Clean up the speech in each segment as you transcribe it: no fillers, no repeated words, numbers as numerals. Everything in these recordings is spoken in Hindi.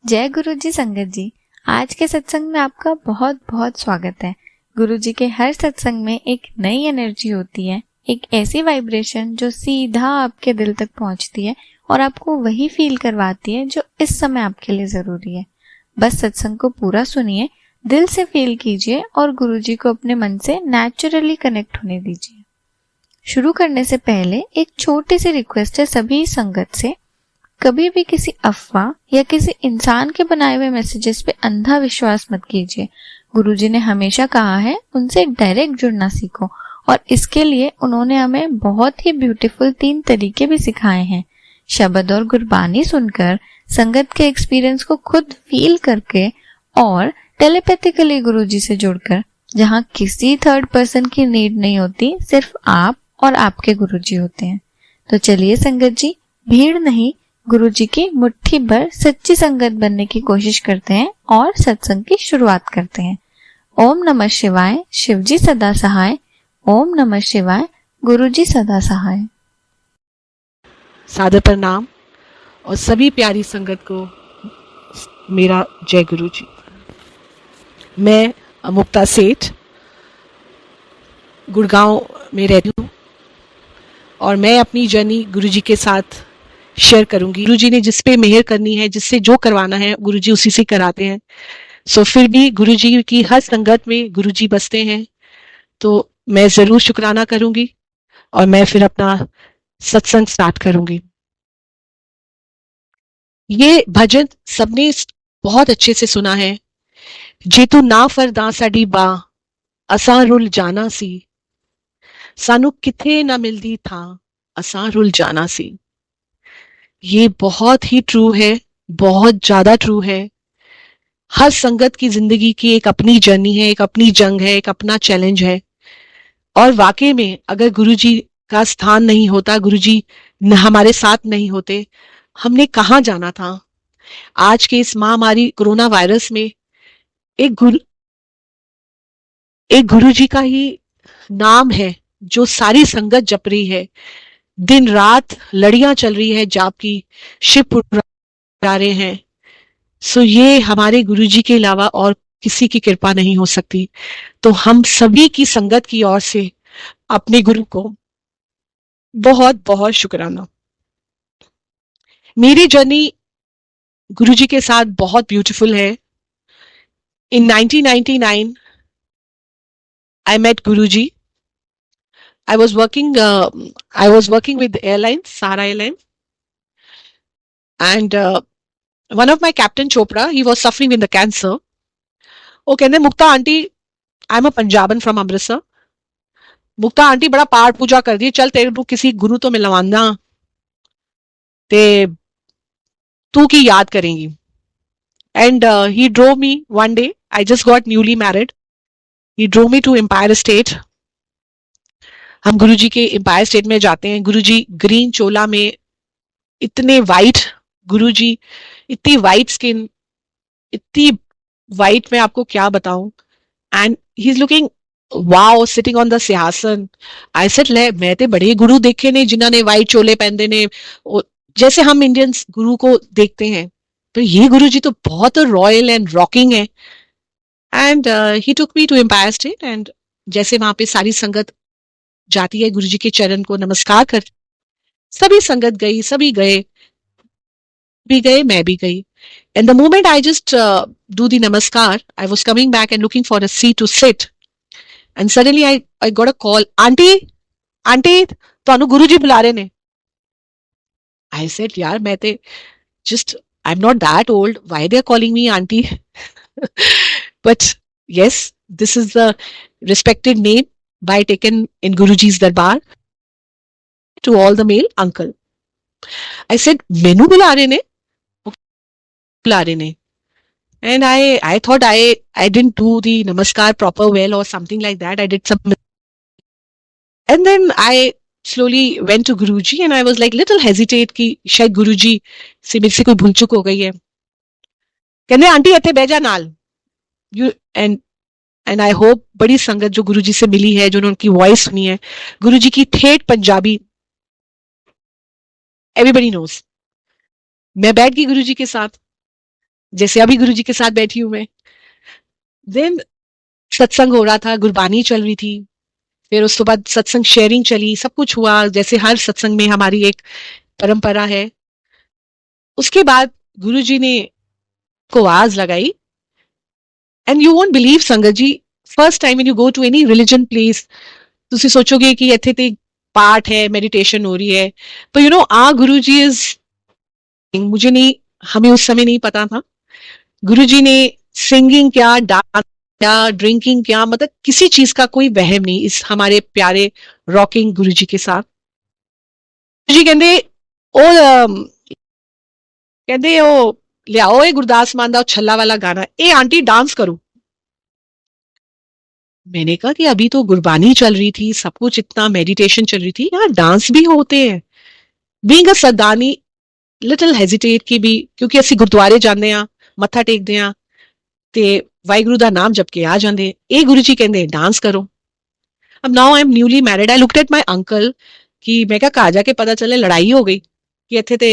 जय गुरु जी संगत जी। आज के सत्संग में आपका बहुत बहुत स्वागत है। गुरु जी के हर सत्संग में एक नई एनर्जी होती है, एक ऐसी वाइब्रेशन जो सीधा आपके दिल तक पहुंचती है और आपको वही फील करवाती है जो इस समय आपके लिए जरूरी है। बस सत्संग को पूरा सुनिए, दिल से फील कीजिए और गुरु जी को अपने मन से नेचुरली कनेक्ट होने दीजिए। शुरू करने से पहले एक छोटी सी रिक्वेस्ट है सभी संगत से, कभी भी किसी अफवाह या किसी इंसान के बनाए हुए मैसेजेस पे अंधा विश्वास मत कीजिए। गुरुजी ने हमेशा कहा है उनसे डायरेक्ट जुड़ना सीखो और इसके लिए उन्होंने हमें बहुत ही ब्यूटीफुल 3 तरीके भी सिखाए हैं। शब्द और गुरबानी सुनकर, संगत के एक्सपीरियंस को खुद फील करके और टेलीपैथिकली गुरुजी से जुड़कर, जहाँ किसी थर्ड पर्सन की नीड नहीं होती, सिर्फ आप और आपके गुरुजी होते हैं। तो चलिए संगत जी, भीड़ नहीं गुरुजी की मुट्ठी भर सच्ची संगत बनने की कोशिश करते हैं और सत्संग की शुरुआत करते हैं। ओम नमः शिवाय, शिवजी सदा सहाय। ओम नमः शिवाय, गुरुजी सदा सहाय। सादर प्रणाम और सभी प्यारी संगत को मेरा जय गुरु जी। मैं मुक्ता सेठ गुड़गांव में रहती हूँ और मैं अपनी जर्नी गुरुजी के साथ शेयर करूंगी। गुरुजी ने जिस पे मेहर करनी है, जिससे जो करवाना है, गुरुजी उसी से कराते हैं। सो फिर भी गुरुजी की हर संगत में गुरुजी बसते हैं, तो मैं जरूर शुक्राना करूंगी और मैं फिर अपना सत्संग स्टार्ट करूंगी। ये भजन सबने बहुत अच्छे से सुना है। जे तू ना फरदा साडी बा, असां रुल जाना सी, सानू किथे ना मिलदी था, असां रुल जाना सी। ये बहुत ही ट्रू है, बहुत ज्यादा ट्रू है। हर संगत की जिंदगी की एक अपनी जर्नी है, एक अपनी जंग है, एक अपना चैलेंज है। और वाकई में अगर गुरुजी का स्थान नहीं होता, गुरुजी हमारे साथ नहीं होते, हमने कहाँ जाना था। आज के इस महामारी कोरोना वायरस में एक गुरुजी का ही नाम है जो सारी संगत जप रही है। दिन रात लड़ियां चल रही है, जाप की शिप उड़ा रहे हैं। सो ये हमारे गुरुजी के अलावा और किसी की कृपा नहीं हो सकती। तो हम सभी की संगत की ओर से अपने गुरु को बहुत बहुत शुक्राना। मेरी जर्नी गुरुजी के साथ बहुत ब्यूटीफुल है। इन 1999 I met Guruji. I was working with airlines, Sahara Airlines, and one of my Captain Chopra, he was suffering with the cancer. वो कहते Mukta aunty, I am a Punjaban from Amritsar, Mukta aunty बड़ा पाठ पूजा कर दी, चल तेरे को किसी गुरु तो मिलवाना, ते तू की याद करेंगी। And he drove me one day, I just got newly married, he drove me to Empire State. हम गुरुजी के एम्पायर स्टेट में जाते हैं। गुरुजी ग्रीन चोला में, इतने वाइट गुरुजी, इतनी वाइट स्किन, इतनी वाइट, मैं आपको क्या बताऊं। And he is looking wow sitting on the सिंहासन। आई सेड ले मैं ते बड़े गुरु देखे ने जिन्होंने वाइट चोले पहनते ने, जैसे हम इंडियंस गुरु को देखते हैं, तो ये गुरुजी तो बहुत रॉयल एंड रॉकिंग है। And he took me to Empire State, and जैसे वहां पे सारी संगत जाती है गुरुजी के चरण को नमस्कार कर, सभी संगत गई, सभी गए, मैं भी गई। And the moment I just do the namaskar, I was coming back and looking for a seat to sit. And suddenly I got a call, Auntie, ਤੁਹਾਨੂੰ ਗੁਰੂ ਜੀ ਬੁਲਾ ਰਹੇ ਨੇ। I said, यार मैं ते just, I'm not that old, why they are calling me auntie? But yes, this is the respected name by taken in Guruji's darbar to all the male uncle. I said, मैनू बुला रहे ने, and I thought I didn't do the namaskar proper well or something like that. I did some, and then I slowly went to Guruji and I was like little hesitate कि शायद Guruji से मेरे से कोई भूल चूक हो गई है। कहने आंटी इत्थे बैठ जा नाल, you and I hope बड़ी संगत जो गुरुजी से मिली है, जो उनकी वॉइस सुनी है, गुरुजी की ठेठ पंजाबी एवरीबडी नोज। मैं बैठ गई गुरुजी के साथ जैसे अभी गुरुजी के साथ बैठी हूं मैं। देन सत्संग हो रहा था, गुरबानी चल रही थी, फिर उसके बाद सत्संग शेयरिंग चली, सब कुछ हुआ जैसे हर सत्संग में हमारी एक परंपरा है। उसके बाद गुरुजी ने को आवाज लगाई, and you won't believe sangat ji, first time when you go to any religion place, ਤੁਸੀਂ ਸੋਚੋਗੇ ਕਿ ਇੱਥੇ ਤੇ पाठ है, मेडिटेशन हो रही है, तो you know uh Guru ji is, मुझे नहीं, हमें उस समय नहीं पता था गुरु जी ने सिंगिंग क्या, डांस क्या, ड्रिंकिंग क्या, मतलब किसी चीज का कोई वहम नहीं इस हमारे प्यारे रॉकिंग गुरु जी के साथ। गुरु जी कहते ओ कहते ओ लियाओ ये गुरदास मान दा छल्ला वाला गाना, ए आंटी डांस करो। मैंने कहा कि अभी तो गुरबानी चल रही थी, सब कुछ इतना मेडिटेशन चल रही थी, यहाँ डांस भी होते हैं। बीइंग अ सरदानी लिटिल हेजिटेट की भी, क्योंकि ਅਸੀਂ ਗੁਰਦੁਆਰੇ ਜਾਂਦੇ ਆ, ਮੱਥਾ ਟੇਕਦੇ ਆ ਤੇ ਵਾਹਿਗੁਰੂ ਦਾ ਨਾਮ ਜਪ ਕੇ ਆ ਜਾਂਦੇ। ਇਹ ਗੁਰੂ ਜੀ ਕਹਿੰਦੇ ਡਾਂਸ ਕਰੋ। अब now I am newly married, I looked at my uncle कि मैं क्या कहा जाके पता चले लड़ाई हो गई कि ਇੱਥੇ ਤੇ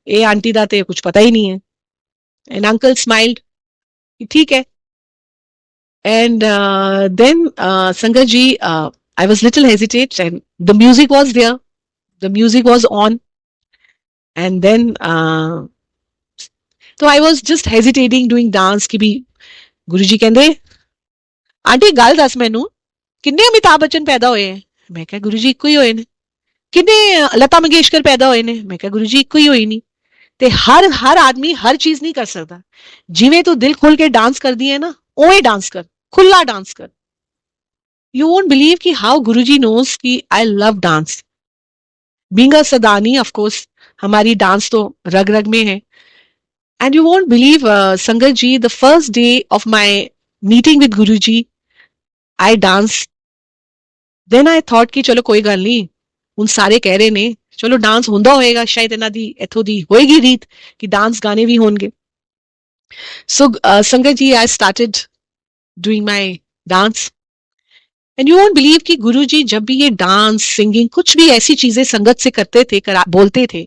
ਇਹ ਆਂਟੀ ਦਾ ਤੇ ਕੁਝ ਪਤਾ ਹੀ ਨਹੀਂ ਹੈ। एंड अंकल स्माइल्ड, ठीक है। And then Sangat ji, I was little hesitate, and the music was there, the music was on, and then so I was just hesitating doing dance कि भी गुरुजी कहते आंटी गल दस मैनू किन्ने अमिताभ बच्चन पैदा होए हैं? मैं क्या गुरुजी इक्को ही होए ने। किन्ने लता मंगेशकर पैदा होए ने? मैं क्या गुरुजी इक्को ही होई नहीं। ते हर आदमी हर चीज नहीं कर सकता। जिवें तू दिल खोल के डांस कर दी है ना, ओए डांस कर, खुला डांस कर। यू वोंट बिलीव कि हाउ गुरुजी नोस कि I love dance. Being a Sadani, of course हमारी डांस तो रग रग में है। And you won't believe, Sangat ji, the first day of my meeting with Guruji, I danced. Then I thought कि चलो कोई गल नहीं, ਹੁਣ ਸਾਰੇ ਕਹਿ ਰਹੇ ਨੇ ਚਲੋ ਡਾਂਸ ਹੁੰਦਾ ਹੋਏਗਾ, ਸ਼ਾਇਦ ਇਹਨਾਂ ਦੀ ਇੱਥੋਂ ਦੀ ਹੋਏਗੀ ਰੀਤ ਕਿ ਡਾਂਸ ਗਾਣੇ ਵੀ ਹੋਣਗੇ। So Sangat ji, I started doing my dance. And you won't believe कि गुरुजी जब भी ये डांस, सिंगिंग, कुछ भी ऐसी चीजें संगत से करते थे, बोलते थे,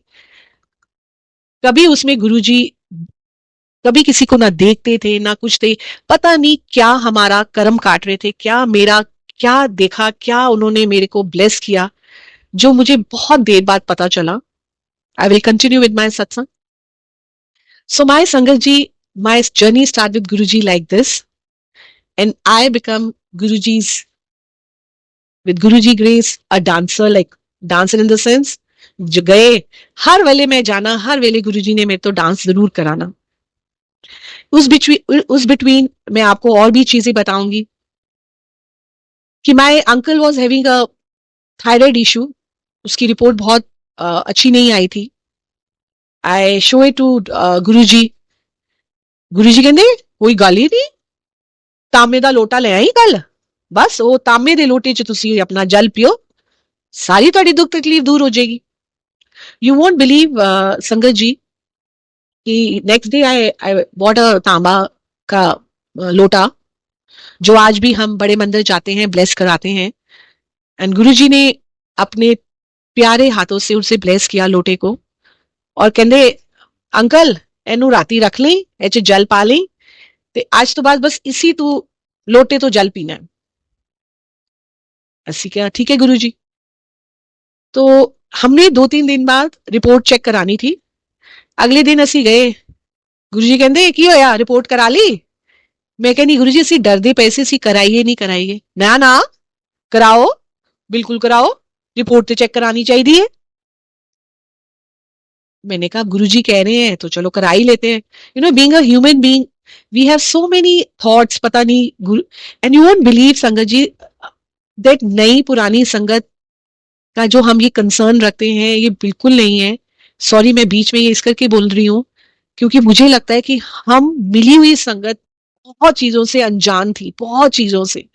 कभी उसमें गुरुजी कभी किसी को ना देखते थे ना कुछ थे। पता नहीं क्या हमारा कर्म काट रहे थे, क्या मेरा क्या देखा, क्या उन्होंने मेरे को ब्लेस किया, जो मुझे बहुत देर बाद पता चला। I will continue with my satsang. So my sangat ji, my journey start with Guru ji like this, and I become Guru ji's with Guru ji grace a dancer, like dancer in the sense जो गए हर वेले में जाना, हर वेले गुरु जी ने मेरे तो डांस जरूर कराना। उस बिटवीन मैं आपको और भी चीजें बताऊंगी कि my uncle was having a thyroid issue, उसकी रिपोर्ट बहुत अच्छी नहीं आई थी। आई शो इट टू गुरुजी। गुरुजी कहंदे कोई गल ही नहीं, तांबे दा लोटा ले आई कल, बस वो तांबे दे लोटे च तुसी अपना जल पियो, सारी तुहाडी दुख तकलीफ दूर हो जाएगी। यू वोंट बिलीव संगत जी कि next day I bought a तांबा का लोटा, जो आज भी हम बड़े मंदिर जाते हैं ब्लेस कराते हैं। एंड गुरुजी ने अपने प्यारे हाथों से उसे ब्लेस किया लोटे को, और कहंदे अंकल एनू राती रख ली, एच जल पा ली, ते आज तो बाद बस इसी तू लोटे तो जल पीना है। ऐसी क्या, ठीक है गुरुजी। तो हमने 2-3 दिन बाद रिपोर्ट चेक करानी थी। अगले दिन असी गए, गुरुजी कहंदे की होया, रिपोर्ट करा ली? मैं कहनी गुरुजी असी डरदे पैसे असी कराइए नहीं कराइए। ना ना कराओ, बिल्कुल कराओ, रिपोर्ट तो चेक करानी चाहिए है। मैंने कहा गुरुजी कह रहे हैं तो चलो करा ही लेते हैं। You know, being a human being we have so many thoughts, पता नहीं गुरु, and you won't believe sangat ji that नई पुरानी संगत का जो हम ये कंसर्न रखते हैं ये बिल्कुल नहीं है। सॉरी मैं बीच में ये इस करके बोल रही हूँ क्योंकि मुझे लगता है कि हम मिली हुई संगत बहुत चीजों से अनजान थी, बहुत चीजों से।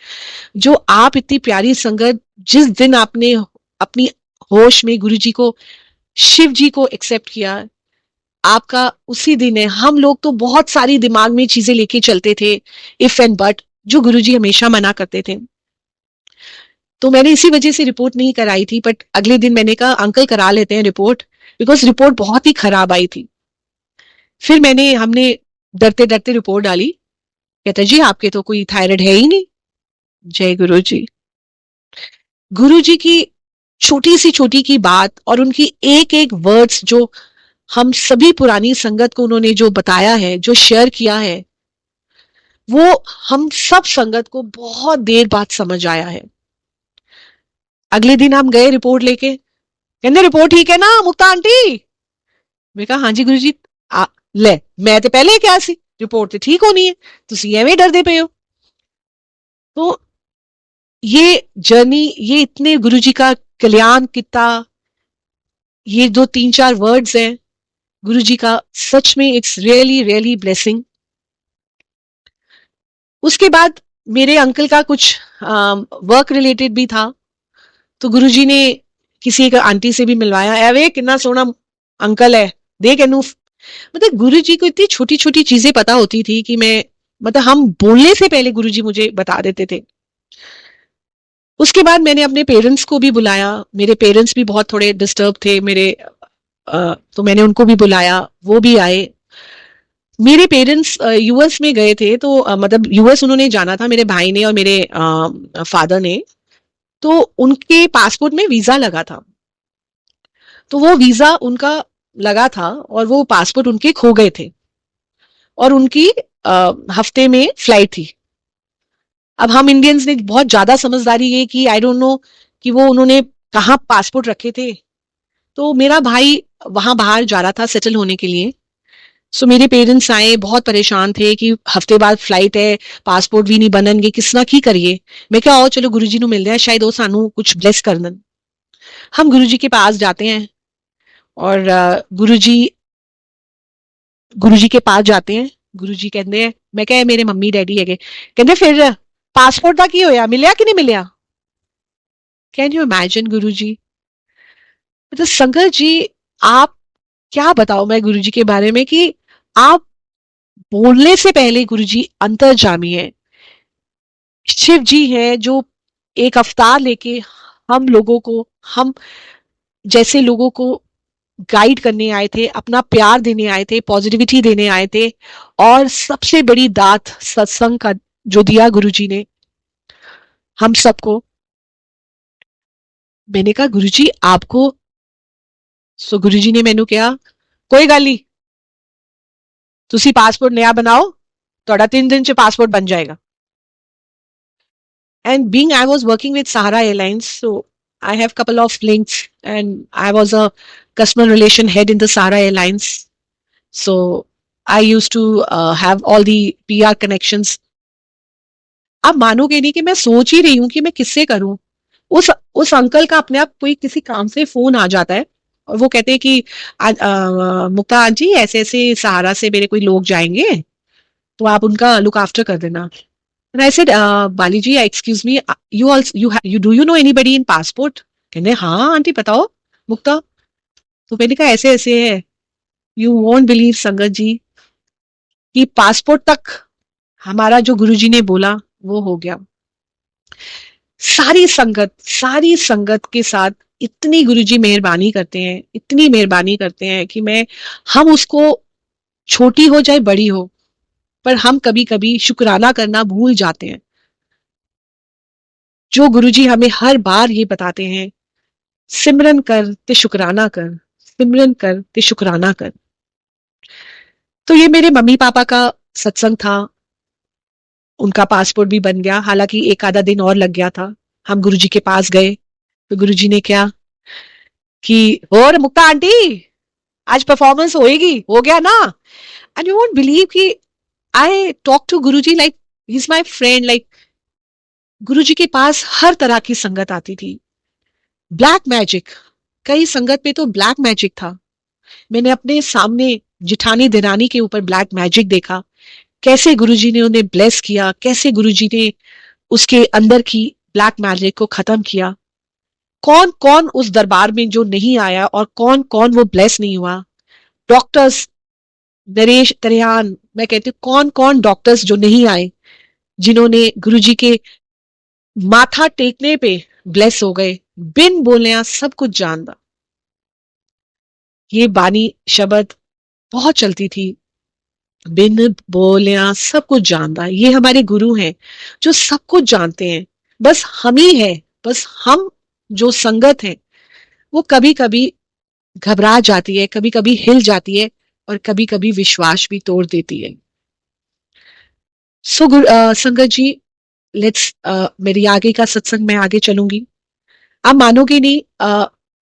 जो आप इतनी प्यारी संगत, जिस दिन आपने अपनी होश में गुरुजी को, शिव जी को एक्सेप्ट किया, आपका उसी दिन है। हम लोग तो बहुत सारी दिमाग में चीजें लेके चलते थे, इफ एंड बट, जो गुरुजी हमेशा मना करते थे। तो मैंने इसी वजह से रिपोर्ट नहीं कराई थी, बट अगले दिन मैंने कहा अंकल करा लेते हैं रिपोर्ट, बिकॉज रिपोर्ट बहुत ही खराब आई थी। फिर हमने डरते डरते रिपोर्ट डाली, कहता जी आपके तो कोई थायराइड है ही नहीं। जय गुरु जी। गुरु जी की छोटी सी छोटी की बात और उनकी एक एक वर्ड्स जो हम सभी पुरानी संगत को उन्होंने जो बताया है, जो शेयर किया है, वो हम सब संगत को बहुत देर बाद समझ आया है। अगले दिन हम गए रिपोर्ट लेके, कहते रिपोर्ट ठीक है ना मुक्ता आंटी? मैं कहा हाँ जी गुरु जी। ले मैं तो पहले क्या सी रिपोर्ट तो ठीक होनी है, तुसी एवें डरदे पे हो। तो ये जर्नी, ये इतने गुरु जी का कल्याण किता, ये जो 3-4 वर्ड्स हैं गुरु जी का, सच में इट्स रियली रियली ब्लेसिंग। उसके बाद मेरे अंकल का कुछ वर्क रिलेटेड भी था, तो गुरुजी ने किसी एक आंटी से भी मिलवाया। एवे कितना सोना अंकल है, देख एनू। मतलब गुरुजी को इतनी छोटी छोटी चीजें पता होती थी कि मैं, मतलब हम बोलने से पहले गुरुजी मुझे बता देते थे। उसके बाद मैंने अपने पेरेंट्स को भी बुलाया। मेरे पेरेंट्स भी बहुत थोड़े डिस्टर्ब थे मेरे, तो मैंने उनको भी बुलाया, वो भी आए। मेरे पेरेंट्स यूएस में गए थे, तो मतलब यूएस उन्होंने जाना था, मेरे भाई ने और मेरे फादर ने। तो उनके पासपोर्ट में वीजा लगा था, तो वो वीजा उनका लगा था और वो पासपोर्ट उनके खो गए थे, और उनकी हफ्ते में फ्लाइट थी। अब हम इंडियंस ने बहुत ज्यादा समझदारी ये की, आई डोंट नो कि वो उन्होंने कहाँ पासपोर्ट रखे थे। तो मेरा भाई वहां बाहर जा रहा था सेटल होने के लिए। सो मेरे पेरेंट्स आए, बहुत परेशान थे कि हफ्ते बाद फ्लाइट है, पासपोर्ट भी नहीं बननगे, किस ना की करिए। मैं क्या आओ चलो गुरुजी ਨੂੰ मिलते हैं, शायद वो सानू कुछ ब्लेस करन। हम गुरुजी के पास जाते हैं और गुरुजी के पास जाते हैं। गुरुजी कहते हैं, मैं क्या मेरे मम्मी डैडी है, कहते फिर पासपोर्ट का की होया, मिलया कि नहीं मिलया? कैन यू इमेजिन गुरुजी? मतलब संगत जी, आप क्या बताओ मैं गुरुजी के बारे में कि आप बोलने से पहले गुरुजी अंतर्जामी है, शिव जी है जो एक अवतार लेके हम लोगों को, हम जैसे लोगों को गाइड करने आए थे, अपना प्यार देने आए थे, पॉजिटिविटी देने आए थे। और सबसे बड़ी दात सत्संग का जो दिया गुरुजी ने हम सबको। मैंने कहा गुरुजी आपको, सो गुरुजी ने मैनू कहा कोई गल नहीं, तुसी पासपोर्ट नया बनाओ, थोड़ा 3 दिन च पासपोर्ट बन जाएगा। And being I was working with Sahara Airlines, so I have couple of links, and I was a customer relation head in the Sahara Airlines. So I used to have all the PR connections. आप मानोगे नहीं कि मैं सोच ही रही हूँ कि मैं किससे करूं। उस अंकल का अपने आप कोई किसी काम से फोन आ जाता है और वो कहते हैं कि मुक्ता आंटी ऐसे ऐसे सहारा से मेरे कोई लोग जाएंगे, तो आप उनका लुक आफ्टर कर देना। And I said, Bali ji, excuse me, you also you do you know anybody in passport? कहते हाँ आंटी बताओ मुक्ता। तो मैंने कहा ऐसे ऐसे है। यू वोंट बिलीव संगत जी कि पासपोर्ट तक हमारा जो गुरुजी ने बोला वो हो गया। सारी संगत के साथ इतनी गुरुजी मेहरबानी करते हैं, इतनी मेहरबानी करते हैं कि हम उसको, छोटी हो चाहे बड़ी हो, पर हम कभी कभी शुक्राना करना भूल जाते हैं। जो गुरुजी हमें हर बार ये बताते हैं, सिमरन कर ते शुक्राना कर, सिमरन कर ते शुक्राना कर। तो ये मेरे मम्मी पापा का सत्संग था। उनका पासपोर्ट भी बन गया, हालांकि एक आधा दिन और लग गया था। हम गुरुजी के पास गए तो गुरुजी ने क्या कि और मुक्ता आंटी आज परफॉर्मेंस होएगी, हो गया ना? एंड यू वोंट बिलीव कि I talk to Guruji like he is my friend. Like Guruji के पास हर तरह की संगत आती थी। ब्लैक मैजिक, कई संगत पे तो ब्लैक मैजिक था। मैंने अपने सामने जिठानी दिरानी के ऊपर ब्लैक मैजिक देखा, कैसे गुरुजी ने उन्हें ब्लेस किया, कैसे गुरुजी ने उसके अंदर की ब्लैक मैजिक को खत्म किया। कौन कौन उस दरबार में जो नहीं आया और कौन कौन वो ब्लेस नहीं हुआ। डॉक्टर्स नरेश तरियान, मैं कहती हूँ कौन कौन डॉक्टर्स जो नहीं आए, जिन्होंने गुरुजी के माथा टेकने पे ब्लेस हो गए, बिन बोले सब कुछ जानता। ये बानी शब्द बहुत चलती थी बिन बोलिया सब कुछ जानता है। ये हमारे गुरु हैं जो सब कुछ जानते हैं। बस हम ही है, बस हम जो संगत है वो कभी कभी घबरा जाती है, कभी कभी हिल जाती है और कभी कभी विश्वास भी तोड़ देती है। सो संगत जी, लेट्स मेरी आगे का सत्संग मैं आगे चलूंगी। आप मानोगे नहीं,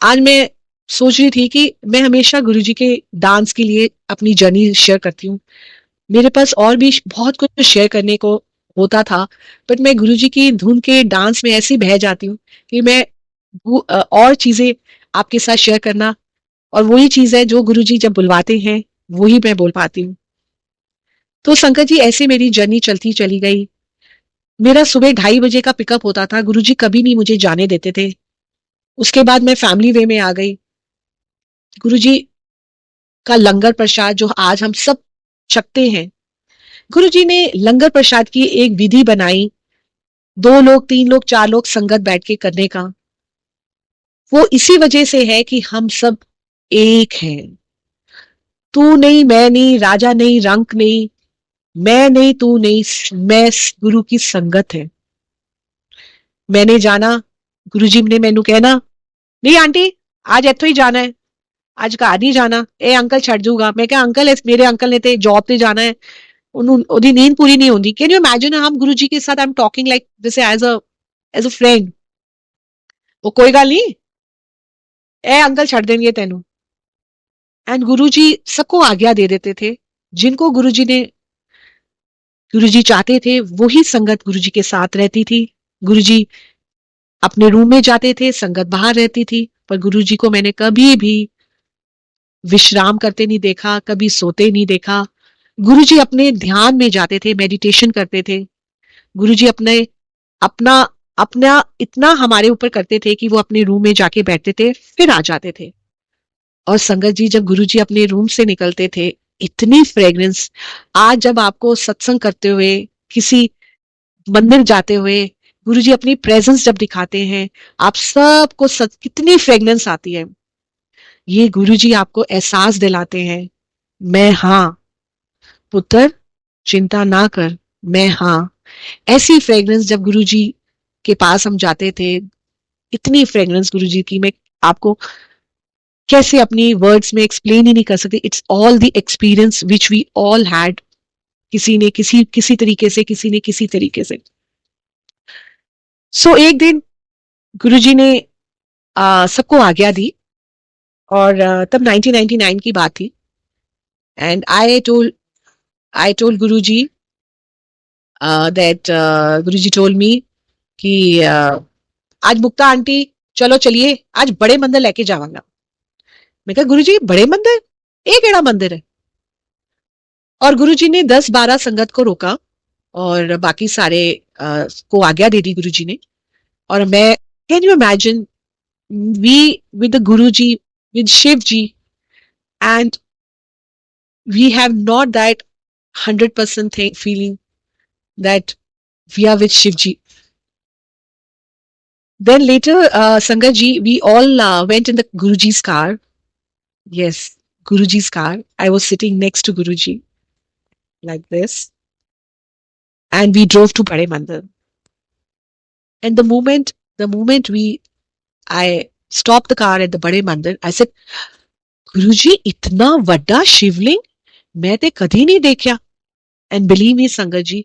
आज मैं सोच रही थी कि मैं हमेशा गुरुजी के डांस के लिए अपनी जर्नी शेयर करती हूँ। मेरे पास और भी बहुत कुछ शेयर करने को होता था, बट मैं गुरुजी की धुन के डांस में ऐसी बह जाती हूँ कि मैं और चीजें आपके साथ शेयर करना, और वही चीज है जो गुरुजी जब बुलवाते हैं वही मैं बोल पाती हूँ। तो संकट जी, ऐसे मेरी जर्नी चलती चली गई। मेरा सुबह 2:30 बजे का पिकअप होता था, गुरुजी कभी नहीं मुझे जाने देते थे। उसके बाद मैं फैमिली वे में आ गई। गुरुजी का लंगर प्रसाद जो आज हम सब छकते हैं, गुरुजी ने लंगर प्रसाद की एक विधि बनाई, 2 लोग 3 लोग 4 लोग संगत बैठ के करने का। वो इसी वजह से है कि हम सब एक हैं। तू नहीं, मैं नहीं, राजा नहीं, रंक नहीं, मैं नहीं, तू नहीं, मैं गुरु की संगत है। मैंने जाना, गुरुजी ने मैनू कहना, नहीं आंटी आज इत्थों ही जाना है, ਅੱਜ ਘਰ ਨਹੀਂ ਜਾਣਾ, ਇਹ ਅੰਕਲ ਛੱਡ ਜੂਗਾ। मैं क्या अंकल, मेरे अंकल ने ਤੇ जॉब ਤੇ ਜਾਣਾ ਹੈ, ਉਹਦੀ ਨੀਂਦ ਪੂਰੀ ਨਹੀਂ ਹੁੰਦੀ। कैन यू इमेजिन, हम गुरु जी के साथ I am talking like this as a friend. वो कोई गल नहीं, ए अंकल छड़ देंगे तेनू। एंड गुरु जी सबको आज्ञा दे देते थे। जिनको गुरु जी चाहते थे वही संगत गुरु जी के साथ रहती थी। गुरु जी अपने रूम में जाते थे, संगत बाहर रहती थी। पर गुरु जी को मैंने कभी भी विश्राम करते नहीं देखा, कभी सोते नहीं देखा। गुरुजी अपने ध्यान में जाते थे, मेडिटेशन करते थे। गुरुजी अपने अपना अपना इतना हमारे ऊपर करते थे कि वो अपने रूम में जाके बैठते थे, फिर आ जाते थे। और संगत जी, जब गुरुजी अपने रूम से निकलते थे, इतनी फ्रेग्रेंस। आज जब आपको सत्संग करते हुए, किसी मंदिर जाते हुए गुरुजी अपनी प्रेजेंस जब दिखाते हैं, आप सबको कितनी फ्रेग्रेंस आती है। ये गुरुजी आपको एहसास दिलाते हैं, मैं हाँ पुत्र, चिंता ना कर, मैं हाँ। ऐसी फ्रेग्रेंस जब गुरुजी के पास हम जाते थे, इतनी फ्रेग्रेंस गुरुजी की, मैं आपको कैसे अपनी वर्ड्स में एक्सप्लेन ही नहीं कर सकती। It's all the experience which we all had, किसी ने किसी तरीके से, किसी ने किसी तरीके से। सो एक दिन गुरुजी ने सबको आज्ञा दी, और तब 1999 की बात थी। And I told Guruji that Guruji told me कि आज मुक्ता आंटी चलो चलिए, आज बड़े मंदिर लेके जावांगा। मैं कहा गुरुजी बड़े मंदिर, एक केड़ा मंदिर है? और गुरुजी ने 10-12 संगत को रोका और बाकी सारे को आज्ञा दे दी गुरुजी ने। और मैं, can you imagine, we with the Guruji, with Shiv ji, and we have not that 100% feeling that we are with Shivji. Then later, Sangat ji, we all went in the Guruji's car. Yes, Guruji's car. I was sitting next to Guruji like this, and we drove to Bade Mandir. And the moment I stopped the car at the Bade Mandir, I said, Guruji, इतना वड्डा शिवलिंग मैं ते कभी नहीं देखा। And believe me, Sangat ji,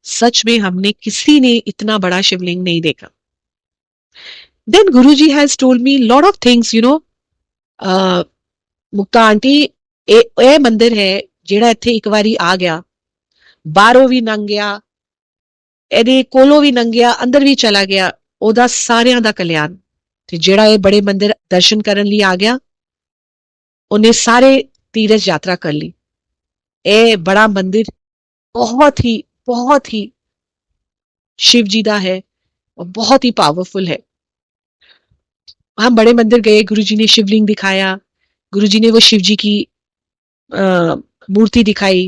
सच में हमने किसी ने इतना बड़ा शिवलिंग नहीं देखा। Then Guruji has told me lot of things, you know. Mukta aunty, ਇਹ ਮੰਦਿਰ ਹੈ ਜਿਹੜਾ ਇੱਥੇ ਇੱਕ ਵਾਰੀ ਆ ਗਿਆ, ਬਾਹਰੋਂ ਵੀ ਲੰਘ ਗਿਆ, ਇਹਦੇ ਕੋਲੋਂ ਵੀ ਲੰਘਿਆ, ਅੰਦਰ ਵੀ ਚਲਾ ਗਿਆ, ਉਹਦਾ ਸਾਰਿਆਂ ਦਾ ਕਲਿਆਣ। ਤੇ ਜਿਹੜਾ ਇਹ ਬੜੇ ਮੰਦਿਰ ਦਰਸ਼ਨ ਕਰਨ ਲਈ ਆ ਗਿਆ, ਉਹਨੇ ਸਾਰੇ ਤੀਰਥ ਯਾਤਰਾ ਕਰ ਲਈ। ਇਹ ਬੜਾ ਮੰਦਿਰ बहुत ही शिव जी का है और बहुत ही पावरफुल है। हम बड़े मंदिर गए, गुरुजी ने शिवलिंग दिखाया, गुरुजी ने वो शिव जी की मूर्ति दिखाई,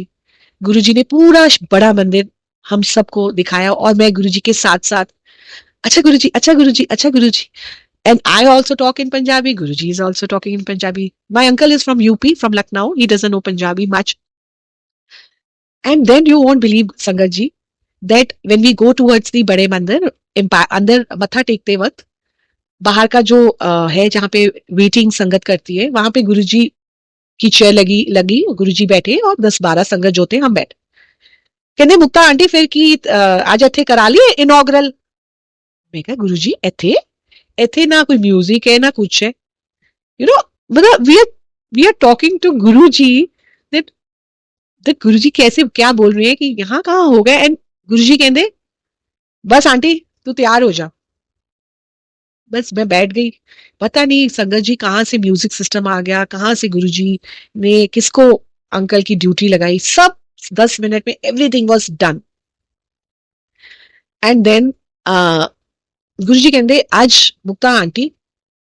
गुरुजी ने पूरा बड़ा मंदिर हम सबको दिखाया। और मैं गुरुजी के साथ साथ, अच्छा गुरुजी, अच्छा गुरुजी, अच्छा गुरुजी, and I also talk in Punjabi, Guruji is also talking in Punjabi. My uncle is from UP, from Lucknow, he doesn't know Punjabi much, And then you won't believe, Sangat ji, that when we go towards the बड़े मंदिर, अंदर मत्था टेकते वक्त बाहर का जो है जहाँ पे वेटिंग संगत करती है, वहां पे गुरुजी की चेयर लगी गुरुजी बैठे और 10-12 संगत जो थे हम बैठे। कहते मुक्ता आंटी फिर की आज ਇੱਥੇ करा लिए इनॉग्रल। मैं कहा गुरुजी ਇੱਥੇ ना कोई म्यूजिक है ना कुछ है, यू नो, मतलब we are talking to Guruji that Guruji कैसे क्या बोल रही है कि यहाँ कहाँ हो गया। एंड गुरुजी कहते बस आंटी तू तैयार हो जा। बस मैं बैठ गई। पता नहीं संगत जी कहाँ से म्यूजिक सिस्टम आ गया, कहाँ से गुरुजी ने किसको अंकल की ड्यूटी लगाई, सब 10 मिनट में everything was done. And then Guruji कहते आज मुक्ता आंटी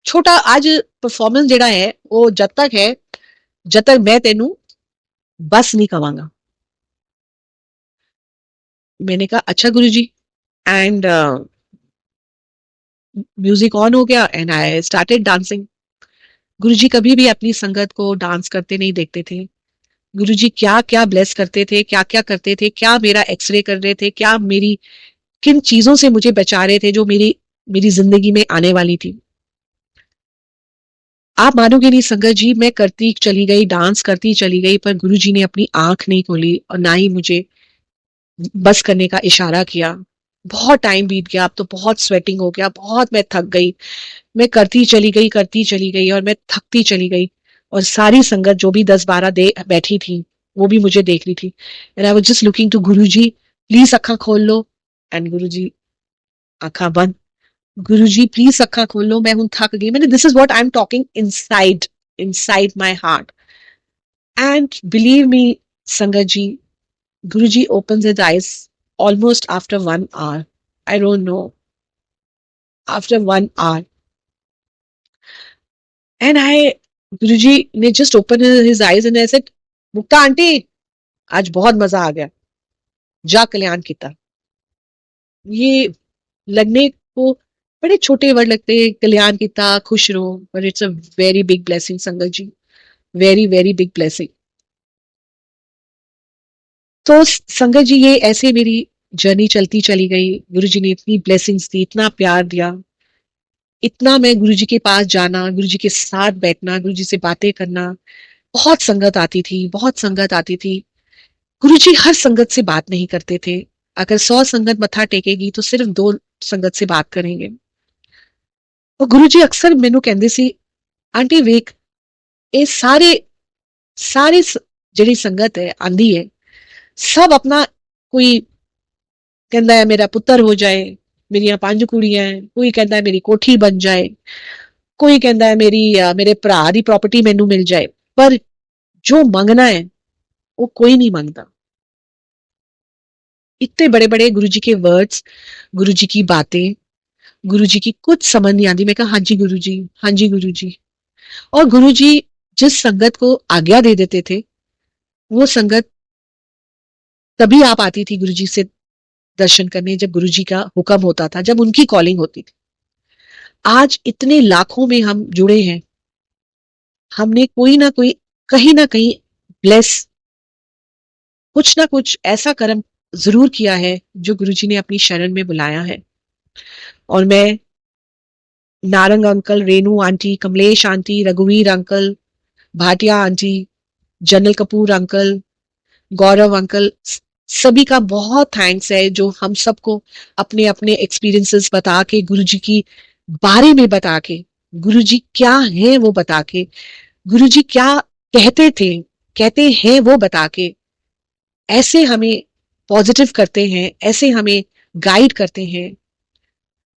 छोटा आज परफॉर्मेंस जेड़ा है वो जब तक मैं तेनू बस नहीं कवांगा। मैंने कहा अच्छा गुरुजी। एंड म्यूजिक ऑन हो गया एंड आई स्टार्टेड डांसिंग। गुरुजी कभी भी अपनी संगत को डांस करते नहीं देखते थे। गुरुजी क्या क्या ब्लेस करते थे, क्या क्या करते थे, क्या मेरा एक्सरे कर रहे थे, क्या मेरी किन चीजों से मुझे बचा रहे थे जो मेरी जिंदगी में आने वाली थी। आप मानोगे नहीं संगत जी, मैं करती चली गई, डांस करती चली गई, पर गुरुजी ने अपनी आंख नहीं खोली और ना ही मुझे बस करने का इशारा किया। बहुत टाइम बीत गया, अब तो बहुत स्वेटिंग हो गया, बहुत मैं थक गई। मैं करती चली गई और मैं थकती चली गई और सारी संगत जो भी 10-12 दे बैठी थी वो भी मुझे देख रही थी। And I was just looking to Guruji, please अखा खोल लो। एंड गुरुजी आंखा बंद। गुरुजी प्लीज अखा खोल लो, मैं हूं थक गई। मैंने this is what I am talking inside my heart. And believe me संगत जी, गुरुजी opens his eyes almost after 1 hour. I don't know, after 1 hour. And Guruji ने just opened his eyes and I said, Mukta aunty आज बहुत मजा आ गया, जा कल्याण किता। ये लगने को बड़े छोटे वर्ड लगते हैं, कल्याण किता, खुश रहो, but it's a very big blessing संगत जी, very very big blessing। तो संगत जी ये ऐसे मेरी जर्नी चलती चली गई। गुरुजी ने इतनी ब्लेसिंग्स दी, इतना प्यार दिया, इतना मैं गुरुजी के पास जाना, गुरुजी के साथ बैठना, गुरुजी से बातें करना। बहुत संगत आती थी, बहुत संगत आती थी। गुरुजी हर संगत से बात नहीं करते थे। अगर 100 संगत मत्था टेकेगी तो सिर्फ 2 संगत से बात करेंगे। और गुरुजी अक्सर मैनू कहंदे सी, आंटी वेख ये सारे ਜਿਹੜੀ संगत है आंदी है, सब अपना कोई कहता है मेरा पुत्र हो जाए, मेरिया 5 कुड़ियां हैं, कोई कहता है मेरी कोठी बन जाए, कोई कहता है मेरे भरा दी प्रॉपर्टी मैनू मिल जाए, पर जो मंगना है वो कोई नहीं मांगता। इतने बड़े बड़े गुरुजी के वर्ड्स, गुरुजी की बातें, गुरुजी की कुछ समझ नहीं आती। मैं कहा हाँ जी गुरुजी, हाँ जी गुरुजी। और गुरुजी जिस संगत को आज्ञा दे देते थे वो संगत तभी आप आती थी गुरुजी से दर्शन करने जब गुरुजी का हुक्म होता था, जब उनकी कॉलिंग होती थी। आज इतने लाखों में हम जुड़े हैं, हमने कोई ना कोई कहीं ना कहीं ब्लेस कुछ ना कुछ ऐसा कर्म जरूर किया है जो गुरुजी ने अपनी शरण में बुलाया है। और मैं Narang uncle, Renu aunty, Kamlesh aunty, रघुवीर uncle, Bhatia aunty, general Kapoor uncle, Gaurav uncle, सभी का बहुत थैंक्स है जो हम सबको अपने अपने एक्सपीरियंसेस बता के, गुरुजी की बारे में बता के, गुरुजी क्या है वो बता के, गुरुजी क्या कहते थे कहते हैं वो बता के ऐसे हमें पॉजिटिव करते हैं, ऐसे हमें गाइड करते हैं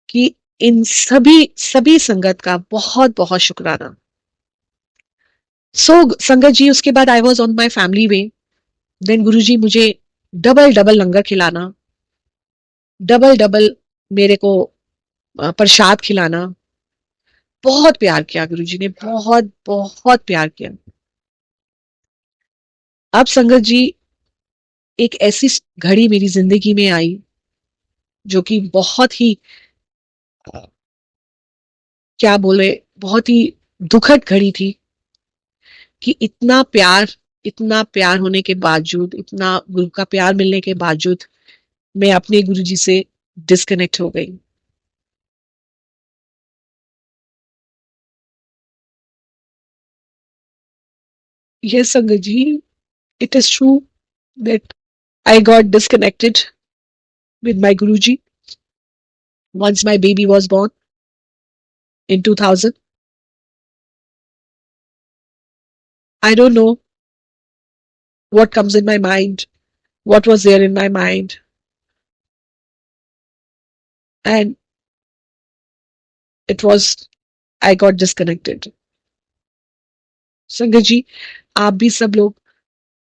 कि इन सभी संगत का बहुत बहुत शुक्राना। सो संगत जी उसके बाद I was on my family way. Then Guruji मुझे डबल लंगर खिलाना, डबल मेरे को प्रसाद खिलाना, बहुत प्यार किया गुरुजी ने, बहुत बहुत प्यार किया। अब संगत जी एक ऐसी घड़ी मेरी जिंदगी में आई जो कि बहुत ही क्या बोले, बहुत ही दुखद घड़ी थी कि इतना प्यार इतना प्यार होने के बावजूद, इतना गुरु का प्यार मिलने के बावजूद मैं अपने गुरुजी से डिस्कनेक्ट हो गई। Yes, Sangaji, it is true that I got disconnected with my Guruji once my baby was born in 2000. I don't know what comes in my mind, what was there in my mind, and it was, I got disconnected. संगत जी, आप भी सब लोग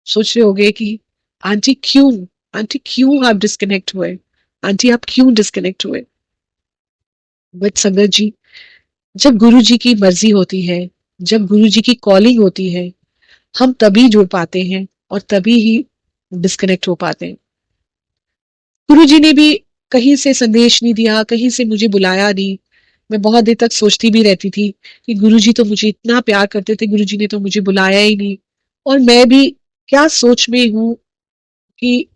सोच रहे होंगे कि आंटी क्यों, आंटी क्यों आप डिस्कनेक्ट हुए, आंटी आप क्यों डिस्कनेक्ट हुए। बट संगत जी, जब गुरु जी की मर्जी होती है, जब गुरु जी की कॉलिंग होती है, हम तभी जुड़ पाते हैं और तभी ही डिस्कनेक्ट हो पाते हैं। गुरु जी ने भी कहीं से संदेश नहीं दिया, कहीं से मुझे बुलाया नहीं। मैं बहुत देर तक सोचती भी रहती थी कि गुरु जी तो मुझे इतना प्यार करते थे, गुरु जी ने तो मुझे बुलाया ही नहीं। और मैं भी क्या सोच में हूँ कि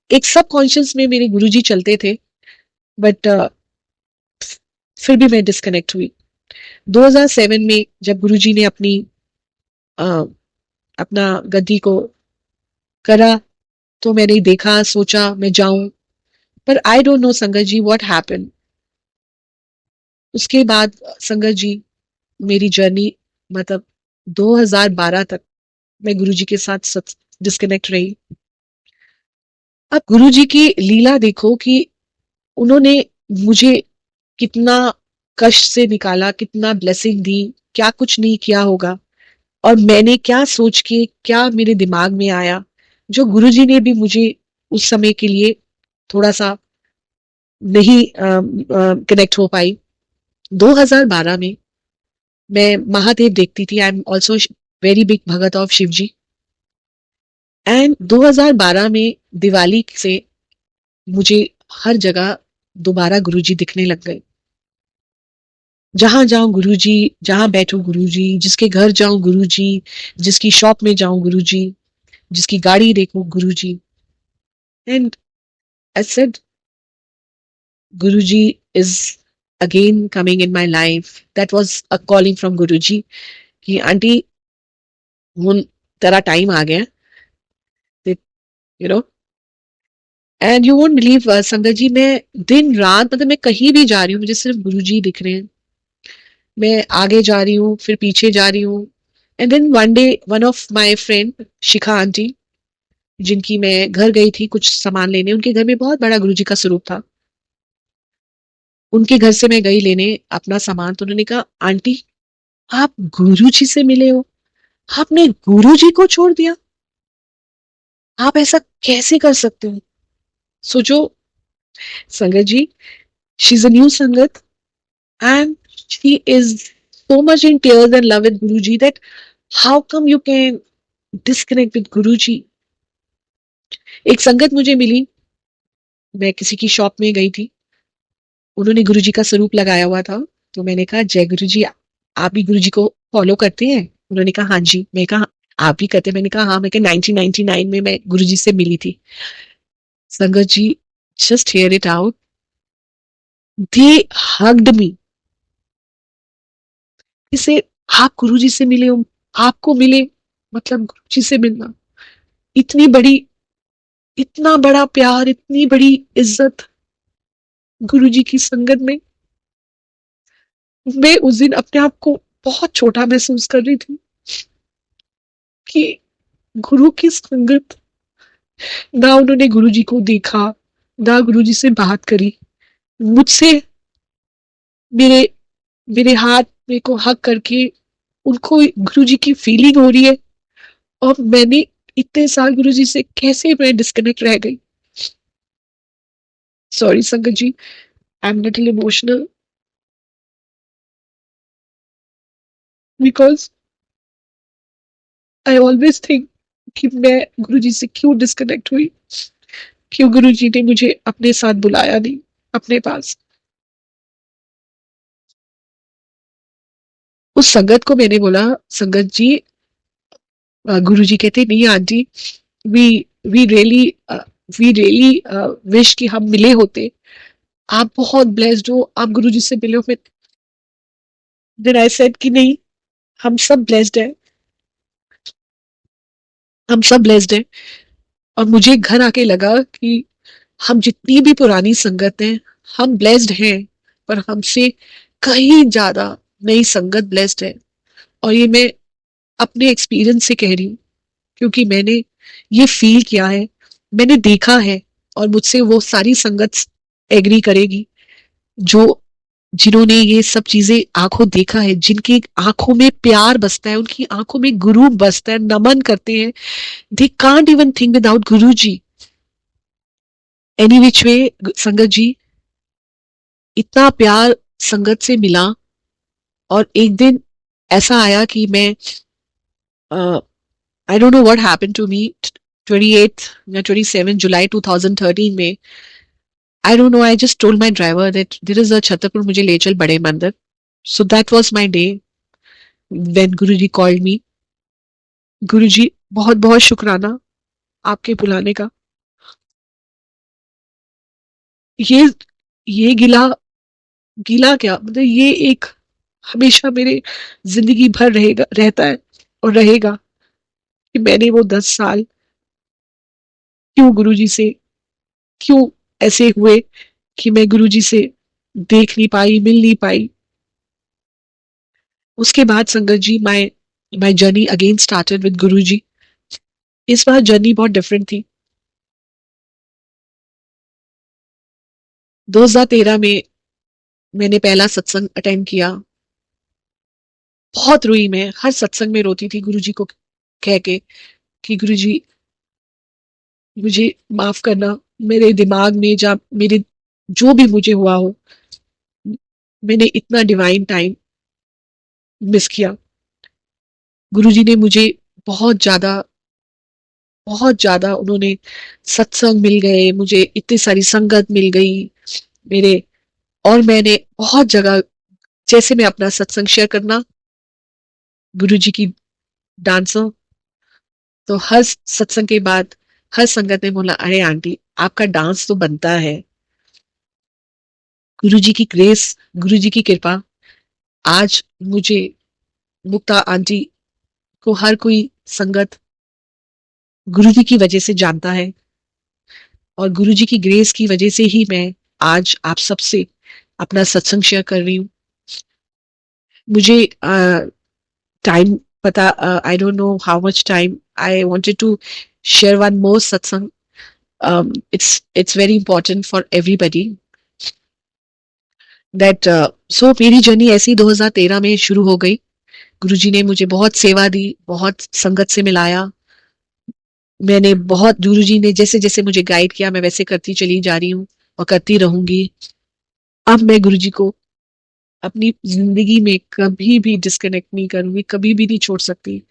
एक सब कॉन्शियस में मेरे गुरु जी चलते थे, बट फिर भी मैं डिस्कनेक्ट हुई। 2007 में जब गुरु जी ने अ, अपना गद्दी को करा, तो मैंने देखा, सोचा मैं जाऊं, पर आई डोंट नो संगत जी व्हाट हैपेंड। उसके बाद संगत जी, मेरी जर्नी मतलब 2012 तक मैं गुरुजी के साथ डिस्कनेक्ट रही। अब गुरुजी की लीला देखो कि उन्होंने मुझे कितना कष्ट से निकाला, कितना ब्लेसिंग दी, क्या कुछ नहीं किया होगा। और मैंने क्या सोच के, क्या मेरे दिमाग में आया, जो गुरुजी ने भी मुझे उस समय के लिए थोड़ा सा नहीं कनेक्ट हो पाई। 2012 में मैं महादेव देखती थी। I am also very big भगत ऑफ शिव जी। एंड 2012 में दिवाली से मुझे हर जगह दोबारा गुरुजी दिखने लग गए। जहां जाऊं गुरुजी, जहां बैठूं गुरुजी, जिसके घर जाऊं गुरुजी, जिसकी शॉप में जाऊं गुरुजी, जिसकी गाड़ी देखूं Guruji. And I said Guruji is again coming in my life. That was a calling from Guruji कि आंटी हुन तेरा टाइम आ गया, you know. And you won't believe sangat ji, मैं दिन रात, मतलब मैं कहीं भी जा रही हूँ, मुझे सिर्फ गुरुजी दिख रहे हैं। मैं आगे जा रही हूँ, फिर पीछे जा रही हूँ। And then one day one of my friend Shikha aunty, जिनकी मैं घर गई थी कुछ सामान लेने, उनके घर में बहुत बड़ा गुरुजी का स्वरूप था। उनके घर से मैं गई लेने अपना सामान, तो उन्होंने कहा आंटी आप गुरुजी से मिले हो, आपने गुरुजी को छोड़ दिया, आप ऐसा कैसे कर सकते हो। सोचो संगत जी, शी इज अ न्यू संगत and she is so much in tears and love with Guruji that how come you can disconnect with Guruji। एक संगत मुझे मिली, मैं किसी की शॉप में गई थी, उन्होंने गुरुजी का स्वरूप लगाया हुआ था। तो मैंने कहा जय गुरुजी, आप भी गुरुजी को फॉलो करते हैं। उन्होंने कहा हाँ जी। मैं कहा आप भी करते हैं। मैंने कहा हाँ। मैं 1999 में मैं गुरुजी से मिली थी। Sangat ji, just hear it out, they hugged me. इसे आप गुरुजी से मिले हो, आपको मिले मतलब गुरुजी से मिलना, इतनी बड़ी, इतना बड़ा प्यार, इतनी बड़ी इज्जत गुरुजी की संगत में। मैं उस दिन अपने आप को बहुत छोटा महसूस कर रही थी कि गुरु की संगत, ना उन्होंने गुरुजी को देखा, ना गुरुजी से बात करी, मुझसे मेरे मेरे हाथ मेरे को हक करके उनको गुरुजी की फीलिंग हो रही है। और मैंने इतने साल गुरुजी से कैसे मैं डिस्कनेक्ट रह गई। Sorry sangat ji, I am little emotional because I always think कि मैं गुरुजी से क्यों डिस्कनेक्ट हुई, क्यों गुरुजी ने मुझे अपने साथ बुलाया नहीं अपने पास। उस संगत को मैंने बोला संगत जी, गुरुजी कहते नहीं aunty, we we really we really wish कि हम मिले होते, आप बहुत ब्लेस्ड हो, आप गुरुजी से मिले हो। देन आई सेड कि नहीं, हम सब ब्लेस्ड हैं, हम सब ब्लेस्ड हैं। और मुझे घर आके लगा कि हम जितनी भी पुरानी संगत हैं, हम ब्लेस्ड हैं, पर हमसे कहीं ज्यादा नई संगत ब्लेस्ड है। और ये मैं अपने एक्सपीरियंस से कह रही हूँ, क्योंकि मैंने ये फील किया है, मैंने देखा है, और मुझसे वो सारी संगत एग्री करेगी जो जिन्होंने ये सब चीजें आंखों देखा है, जिनकी आंखों में प्यार बसता है, उनकी आंखों में गुरु बसता है, नमन करते हैं। They can't even think without Guru ji. Any which वे संगत जी, इतना प्यार संगत से मिला। और एक दिन ऐसा आया कि मैं I don't know what happened to me 28 या 27 जुलाई 2013 में। I don't know, I just told my driver that there is a Chhatarpur, मुझे ले चल बड़े मंदिर। So that was my day when Guruji called me. Guruji, बहुत बहुत शुक्राना आपके बुलाने का। ये ये गिला गिला क्या, मतलब ये एक हमेशा मेरे जिंदगी भर रहेगा, रहता है और रहेगा, कि मैंने वो 10 साल क्यों गुरुजी से, क्यों ऐसे हुए कि मैं गुरुजी से देख नहीं पाई, मिल नहीं पाई। उसके बाद sangat ji, my my journey again started with Guruji. इस बार जर्नी बहुत डिफरेंट थी। 2013 में मैंने पहला सत्संग अटेंड किया। बहुत रोई मैं, हर सत्संग में रोती थी गुरुजी को कह के कि गुरुजी मुझे माफ करना, मेरे दिमाग में जा मेरे जो भी मुझे हुआ हो, मैंने इतना डिवाइन टाइम मिस किया। गुरुजी ने मुझे बहुत ज्यादा बहुत ज्यादा उन्होंने सत्संग मिल गए, मुझे इतनी सारी संगत मिल गई मेरे। और मैंने बहुत जगह, जैसे मैं अपना सत्संग शेयर करना गुरुजी की डांसर, तो हर सत्संग के बाद हर संगत ने बोला, अरे आंटी आपका डांस तो बनता है। गुरुजी की ग्रेस, गुरुजी की कृपा, आज मुझे मुक्ता आंटी को हर कोई संगत गुरुजी की वजह से जानता है। और गुरुजी की ग्रेस की वजह से ही मैं आज आप सबसे अपना सत्संग शेयर कर रही हूँ। मुझे टाइम पता, I don't know how much time, I wanted to share one more satsang. It's very important for everybody that so मेरी जर्नी ऐसी 2013 में शुरू हो गई। गुरुजी ने मुझे बहुत सेवा दी, बहुत संगत से मिलाया। मैंने बहुत, गुरुजी ने जैसे जैसे मुझे गाइड किया मैं वैसे करती चली जा रही हूँ और करती रहूंगी। अब मैं गुरुजी को अपनी जिंदगी में कभी भी डिस्कनेक्ट नहीं करूंगी, कभी भी नहीं छोड़ सकती।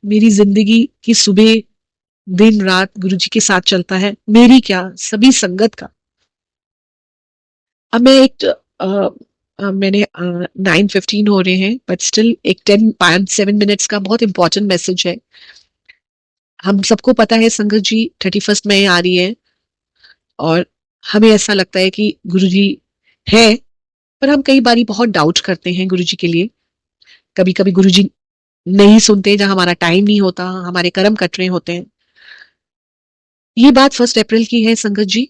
मेरी जिंदगी की सुबह दिन रात गुरुजी के साथ चलता है, मेरी क्या सभी संगत का। अब मैं एक मैंने 9:15 हो रहे हैं, बट स्टिल एक 10-7 मिनट्स का बहुत इंपॉर्टेंट मैसेज है। हम सबको पता है संगत जी 31 मई आ रही है, और हमें ऐसा लगता है कि गुरुजी है, पर हम कई बारी बहुत डाउट करते हैं गुरुजी के लिए। कभी कभी गुरुजी नहीं सुनते, जहां हमारा टाइम नहीं होता, हमारे कर्म कट रहे होते हैं। ये बात 1 अप्रैल की है संगत जी।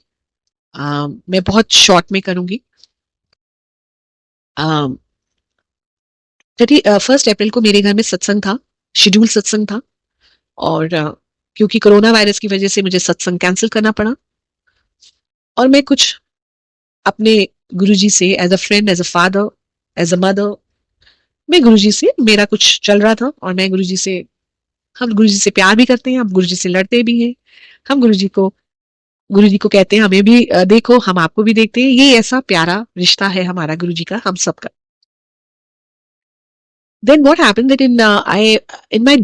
मैं बहुत शॉर्ट में करूंगी। 1 अप्रैल को मेरे घर में सत्संग था, शेड्यूल सत्संग था। और क्योंकि कोरोना वायरस की वजह से मुझे सत्संग कैंसिल करना पड़ा। और मैं कुछ अपने गुरुजी से as a friend, as a father, as a mother, मैं गुरुजी से, मेरा कुछ चल रहा था, और मैं गुरुजी से, हम गुरुजी से प्यार भी करते हैं, हम गुरुजी से लड़ते भी हैं। हम गुरुजी को कहते हैं हमें भी देखो, हम आपको भी देखते हैं। ये ऐसा प्यारा रिश्ता है हमारा गुरुजी का, हम सबका। Then what happened that in my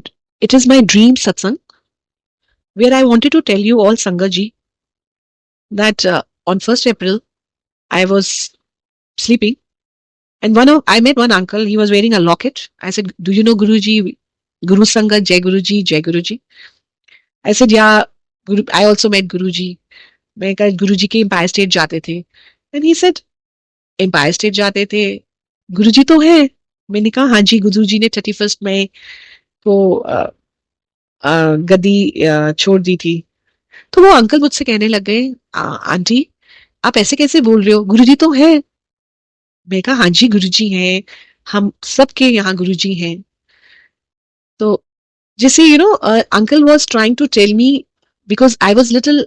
it is my dream satsang where I wanted to tell you all Sangaji that on 1 April I was sleeping, and I met one uncle. He was wearing a locket. I said, "Do you know Guruji?" गुरु संगत, जय गुरु जी, जय गुरु जी। आई सेड या गुरु, आई आल्सो मेट गुरु जी। मैं कहा गुरु जी के एम्पायर स्टेट जाते थे। And he said Empire State जाते थे, गुरु जी तो है। मैंने कहा हाँ जी, गुरु जी ने 31 मई को गद्दी छोड़ दी थी। तो वो अंकल मुझसे कहने लग गए, आंटी आप ऐसे कैसे बोल रहे हो, गुरुजी तो है। मैं कहा हाँ जी गुरुजी हैं, हम सबके यहाँ गुरुजी हैं। तो जैसे uncle was trying to tell me, because I was little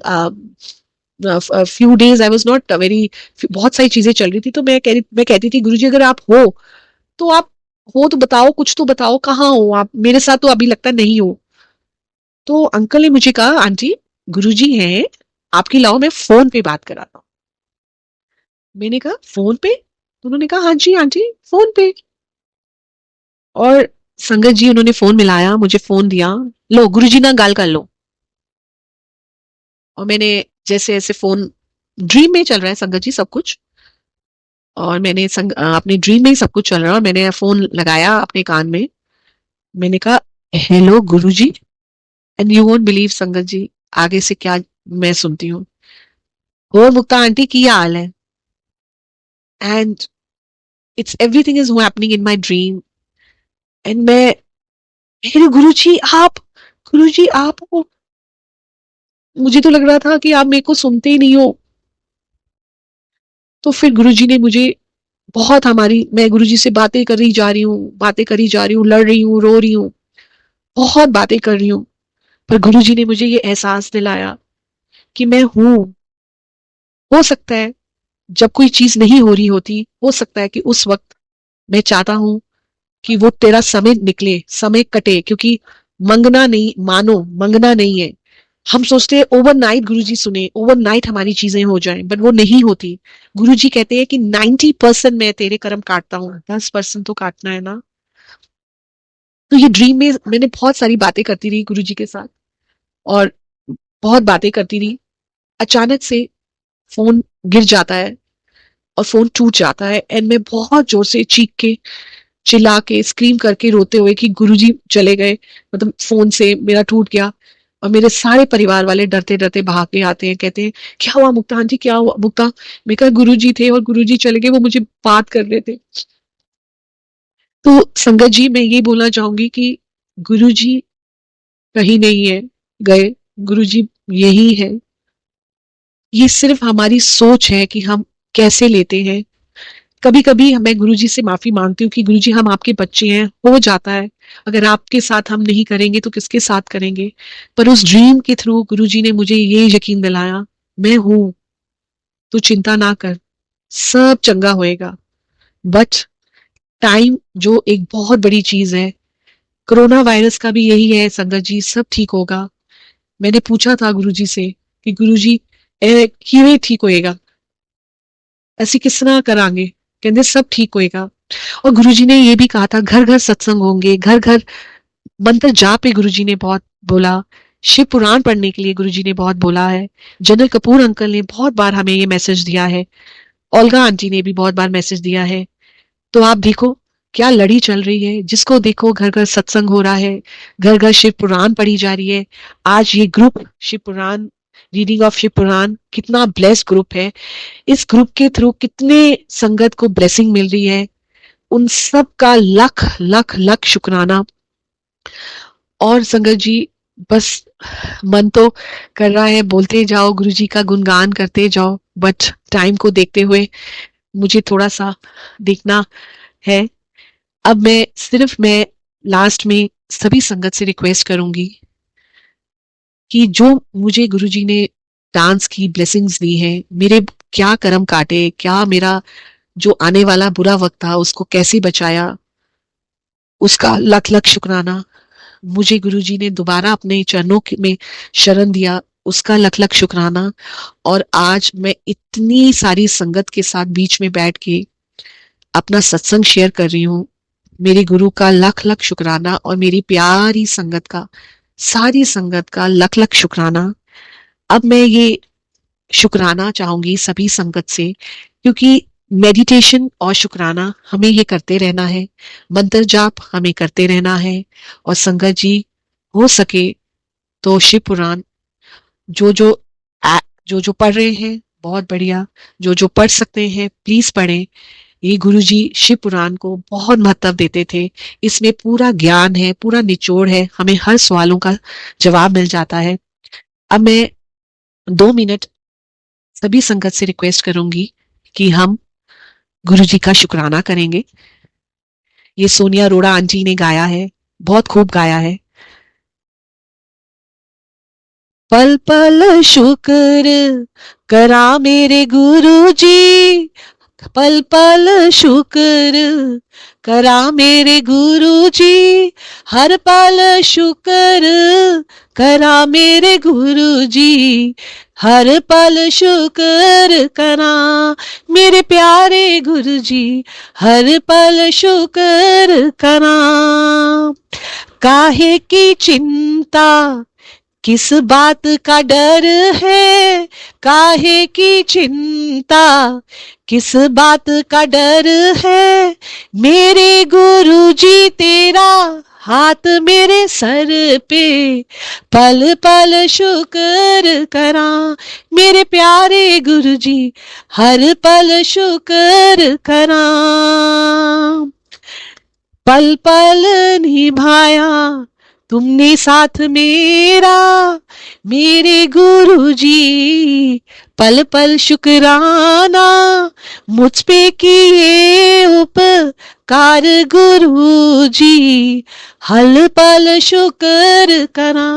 few days I was not very, बहुत सारी चीजें चल रही थी। तो मैं कहती थी गुरुजी अगर आप हो तो आप हो तो बताओ, कुछ तो बताओ, कहाँ हो आप, मेरे साथ तो अभी लगता नहीं हो। तो अंकल ने मुझे कहा आंटी गुरुजी हैं, आपकी लाओ मैं फोन पे बात कराता हूँ। मैंने कहा फोन पे? तो उन्होंने कहा हाँ जी आंटी फोन पे। और संगत जी उन्होंने फोन मिलाया, मुझे फोन दिया, लो गुरुजी ना गाल कर लो। और मैंने जैसे ऐसे फोन, ड्रीम में चल रहा है संगत जी सब कुछ, और मैंने अपने ड्रीम में ही सब कुछ चल रहा है, और मैंने फोन लगाया अपने कान में। मैंने कहा hello Guruji. And you won't believe sangat जी आगे से क्या मैं सुनती हूँ, और मुक्ता आंटी की हाल है, and it's everything is happening in my dream. And मैं, मेरे गुरुजी आप, गुरुजी आप हो। मुझे तो लग रहा था कि आप मेरे को सुनते ही नहीं हो। तो फिर गुरुजी ने मुझे बहुत, मैं गुरुजी से बातें करी जा रही हूँ, बातें करी जा रही हूँ, लड़ रही हूँ, रो रही हूँ, बहुत बातें कर रही हूँ। पर गुरुजी ने मुझे ये एहसास दिलाया कि मैं हूँ। हो सकता है जब कोई चीज नहीं हो रही होती, हो सकता है कि उस वक्त मैं चाहता हूँ कि वो तेरा समय निकले, समय कटे, क्योंकि मंगना नहीं, मानो मंगना नहीं है। हम सोचते हैं ओवरनाइट गुरुजी सुने, ओवरनाइट हमारी चीजें हो जाएं, बट वो नहीं होती। गुरुजी कहते हैं कि 90% मैं तेरे कर्म काटता हूँ, 10% तो काटना है ना। तो ये ड्रीम में मैंने बहुत सारी बातें करती रही गुरुजी के साथ, और बहुत बातें करती रही। अचानक से फोन गिर जाता है और फोन टूट जाता है, एंड मैं बहुत जोर से चीख के, चिल्ला के, स्क्रीम करके, रोते हुए कि गुरुजी चले गए, मतलब फोन से मेरा टूट गया। और मेरे सारे परिवार वाले डरते डरते भाग के आते हैं, कहते हैं क्या हुआ मुक्ता आंटी, क्या हुआ मुक्ता। मैं कहा गुरुजी थे और गुरुजी चले गए, वो मुझे बात कर रहे थे। तो संगत जी मैं ये बोलना चाहूंगी कि गुरुजी कहीं नहीं है गए, गुरुजी यही है। ये सिर्फ हमारी सोच है कि हम कैसे लेते हैं। कभी कभी मैं गुरुजी से माफी मांगती हूँ कि गुरुजी हम आपके बच्चे हैं, हो जाता है, अगर आपके साथ हम नहीं करेंगे तो किसके साथ करेंगे। पर उस ड्रीम के थ्रू गुरुजी ने मुझे ये यकीन दिलाया, मैं हूं, तू चिंता ना कर, सब चंगा होएगा। बट टाइम जो एक बहुत बड़ी चीज है, कोरोना वायरस का भी यही है संगत जी, सब ठीक होगा। मैंने पूछा था गुरुजी से कि गुरुजी किवें ठीक होएगा, ਅਸੀਂ किस तरह करांगे, कहते सब ठीक होएगा। और गुरुजी ने ये भी कहा था घर घर सत्संग होंगे, घर घर मंत्र जाप पे गुरुजी ने बहुत बोला, शिव पुराण पढ़ने के लिए गुरुजी ने बहुत बोला है। जनरल कपूर अंकल ने बहुत बार हमें ये मैसेज दिया है, ओल्गा आंटी ने भी बहुत बार मैसेज दिया है। तो आप देखो क्या लड़ी चल रही है, जिसको देखो घर घर सत्संग हो रहा है, घर घर शिव पुराण पढ़ी जा रही है। आज ये group Shiv Puran, reading of Shiv Puran, कितना ब्लेस्ड ग्रुप है। इस ग्रुप के थ्रू कितने संगत को ब्लेसिंग मिल रही है, उन सब का लख लख लख शुक्राना। और संगत जी बस मन तो कर रहा है बोलते जाओ, गुरुजी का गुणगान करते जाओ, बट टाइम को देखते हुए मुझे थोड़ा सा देखना है। अब मैं लास्ट में सभी संगत से रिक्वेस्ट करूंगी कि जो मुझे गुरुजी ने डांस की ब्लेसिंग्स दी है, मेरे क्या कर्म काटे, क्या मेरा जो आने वाला बुरा वक्त था उसको कैसे बचाया, उसका लख लख शुक्राना। मुझे गुरुजी ने दोबारा अपने चरणों में शरण दिया, उसका लख लख शुक्राना। और आज मैं इतनी सारी संगत के साथ बीच में बैठ के अपना सत्संग शेयर कर रही हूँ, मेरे गुरु का लख लख शुक्राना, और मेरी प्यारी संगत का, सारी संगत का लख लख शुक्राना। अब मैं ये शुक्राना चाहूंगी सभी संगत से, क्योंकि मेडिटेशन और शुक्राना हमें ये करते रहना है, मंत्र जाप हमें करते रहना है। और संगत जी, हो सके तो शिव पुराण जो जो जो पढ़ रहे हैं बहुत बढ़िया, जो पढ़ सकते हैं प्लीज पढ़ें। ये गुरुजी शिव पुराण को बहुत महत्व देते थे। इसमें पूरा ज्ञान है, पूरा निचोड़ है, हमें हर सवालों का जवाब मिल जाता है। अब मैं 2 मिनट सभी संगत से रिक्वेस्ट करूंगी कि हम गुरुजी का शुक्राना करेंगे। ये सोनिया अरोड़ा आंटी ने गाया है, बहुत खूब गाया है। पल पल शुक्र करा मेरे गुरुजी, पल पल शुक्र करा मेरे गुरुजी, हर पल शुक्र करा मेरे गुरुजी, हर पल शुक्र करा मेरे प्यारे गुरुजी, हर पल शुक्र करा। काहे की चिंता किस बात का डर है, काहे की चिंता किस बात का डर है, मेरे गुरुजी तेरा हाथ मेरे सर पे, पल पल शुक्र करा मेरे प्यारे गुरुजी, हर पल शुक्र करा। पल पल निभाया तुमने साथ मेरा, मेरे गुरुजी, पल पल शुक्राना मुझ पे किए उपकार गुरुजी, हर पल शुक्र करा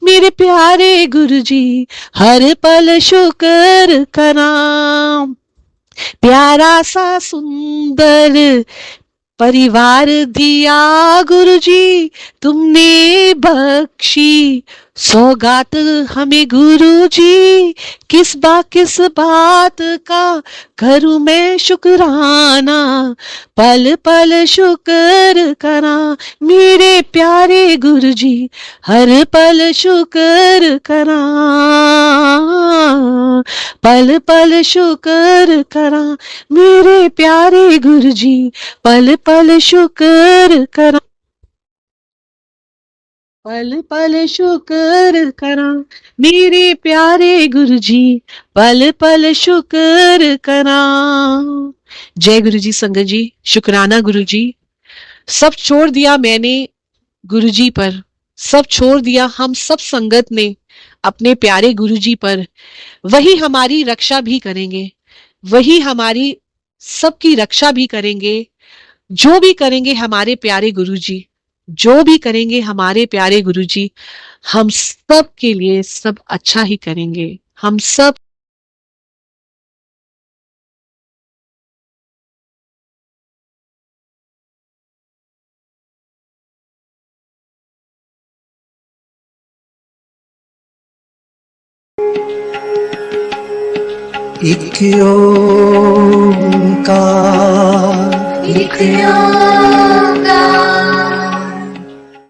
मेरे प्यारे गुरुजी, हर पल शुक्र करा। प्यारा सा सुंदर परिवार दिया गुरुजी, तुमने बख्शी सौगात हमें गुरुजी, किस बात का करूं मैं शुक्राना, पल पल शुक्र करा मेरे प्यारे गुरुजी, हर पल शुक्र करा, पल पल शुक्र करा मेरे प्यारे गुरुजी, पल पल शुक्र करा, पल पल शुक्र करा मेरे प्यारे गुरुजी, पल पल शुक्र करा। जय गुरुजी संगत जी, शुक्राना गुरुजी। सब छोड़ दिया मैंने गुरुजी पर, सब छोड़ दिया हम सब संगत ने अपने प्यारे गुरुजी पर, वही हमारी रक्षा भी करेंगे, वही हमारी सबकी रक्षा भी करेंगे। जो भी करेंगे हमारे प्यारे गुरुजी, जो भी करेंगे हमारे प्यारे गुरुजी, हम सब के लिए सब अच्छा ही करेंगे। हम सब एक ओंकार, एक